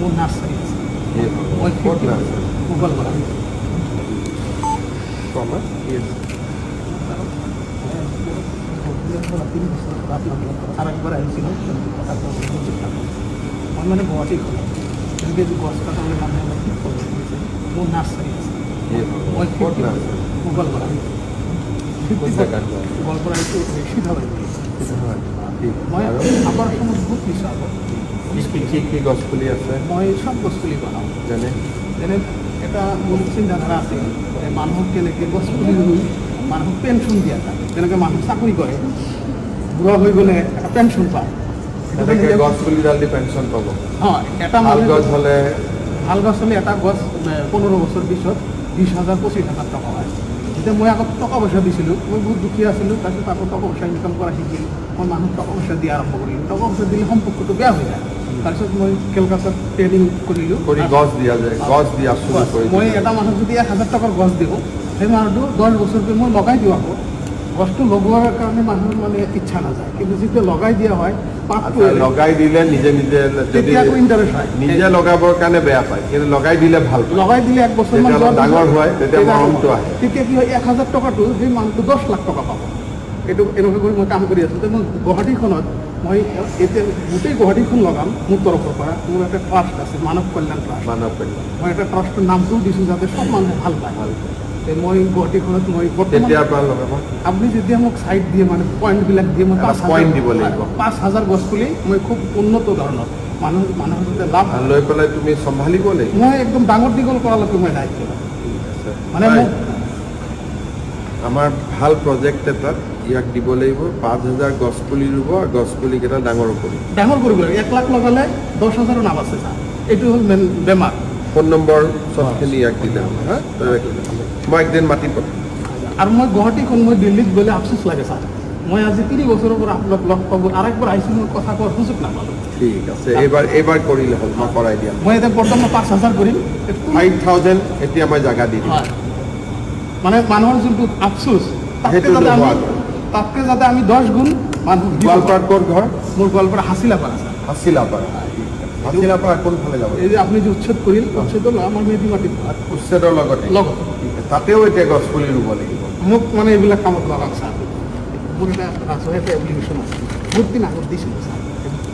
মোৰ নাৰ্চাৰী আছে মই গুগল কৰা আৰ একবাৰ আহিছিল মই মানে গুৱাহাটী খোলা তেনেকৈ গছ কাটাবলৈ মানুহে মোৰ নাৰ্চাৰী আছে মই গুগল কৰা গুগল কৰা এইটো সিধাবাৰী মই আগৰ সময়ত বহুত নিচা আগত কি গছপুলি আছে মই সব গছপুলি বনাওঁ যেনে এটা মোৰ চিন্তাধাৰা আছে মানুহক কেনেকৈ গছপুলি ৰুই মানুহক পেঞ্চন দিয়া যায় যেনেকৈ মানুহ চাকৰি কৰে বুঢ়া হৈ গ'লে এটা পেঞ্চন পায় গছপুলিডাল দি পেঞ্চন পাব হয় এটা ভাল গছ হ'লে এটা গছ 15 বছৰ পিছত 20,000 25,000 টকা হয় যেতিয়া মই আগত টকা পইচা দিছিলোঁ মই বহুত দুখীয়া আছিলোঁ তাৰপিছত আকৌ টকা পইচা ইনকাম কৰা শিকিলোঁ মই মানুহক টকা পইচা দিয়া আৰম্ভ কৰিলোঁ টকা পইচা দিলে সম্পৰ্কটো বেয়া হৈ যায় তাৰপিছত মই কেলকাতাত ট্ৰেডিং কৰিলোঁ গছ দিয়া যায় গছ দিয়া মই এটা মানুহক যদি 1,000 টকাৰ গছ দিওঁ সেই মানুহটো 10 বছৰকৈ মই লগাই দিওঁ আকৌ গছটো লগোৱাৰ কাৰণে মানুহৰ মানে ইচ্ছা নাযায় কিন্তু যেতিয়া লগাই দিয়া হয় লগাই দিলে নিজে নিজে ইণ্টাৰেষ্ট হয় নিজে লগাবৰ কাৰণে বেয়া পায় কিন্তু লগাই দিলে ভাল পায় লগাই দিলে 1 বছৰমান ডাঙৰ হয় তেতিয়া মৰমটো আহে তেতিয়া কি হয় 1,000 টকাটো সেই মানুহটো 10 লাখ টকা পাব এইটো এনেকৈ কৰি মই কাম কৰি আছোঁ মই গুৱাহাটীখনত মই এতিয়া গোটেই গুৱাহাটীখন লগাম মোৰ তৰফৰ পৰা মোৰ এটা ট্ৰাষ্ট আছে মানৱ কল্যাণ ট্ৰাষ্ট মই এটা ট্ৰাষ্টৰ নামটোও দিছোঁ যাতে চব মানুহে ভাল পায় মই গুৱাহাটীখনত মই আপুনি যেতিয়া মোক চাইট দিয়ে মানে পইণ্টবিলাক দিয়ে মই পইণ্ট দিব লাগিব 5,000 গছ পুলি মই খুব উন্নত ধৰণৰ মানুহৰ যাতে লাভ লৈ পেলাই তুমি চম্ভালিব লাগিব মই একদম ডাঙৰ দীঘল কৰালৈকে মই দায়িত্ব মানে আমাৰ ভাল প্ৰজেক্ট এটাত ইয়াক দিব লাগিব 5,000 গছ পুলি ৰুব আৰু গছ পুলিকেইটা ডাঙৰ কৰিব লাগিব 1 লাখ লগালে 10,000 নাম আছে ছাৰ এইটো হ'ল মেইন বেমাৰ ফোন নম্বৰ চবখিনি ইয়াক দিলে মই একদিন মাতি পঠাম আৰু মই গুৱাহাটীখন মই দিল্লীত গ'লে আফচোচ লাগে ছাৰ মই আজি 3 বছৰৰ পৰা আপোনাক লগ পাব আৰু একবাৰ আহিছিলোঁ কথা কোৱাৰ সুযোগ নাপালোঁ ঠিক আছে এইবাৰ কৰিলে হ'ল মই কৰাই দিয়া মই এতিয়া বৰ্তমান 5,000 কৰিম 5,000 এতিয়া মই জাগা দি দিম মানে মানুহৰ যোনটো আফচোচ তাতকৈ যাতে আমি 10 গুণ মানুহ গোৱালপাৰাত ক'ত ঘৰ মোৰ গোৱালপাৰা হাছিলাপাৰা হাছিলাপাৰা কোনফালে যাব এই যে আপুনি যে উচ্ছেদ কৰিল উচ্ছেদৰ আমাৰ মেধি মাটিত উচ্ছেদৰ লগতে তাতেও এতিয়া গছ পুলি ৰুব লাগিব মোক মানে এইবিলাক কামত লগাওক ছাৰ মোৰ এটা ৰাজহুৱা এটা এপ্লিকেশ্যন আছে বহুত দিন আগত দিছিলোঁ ছাৰ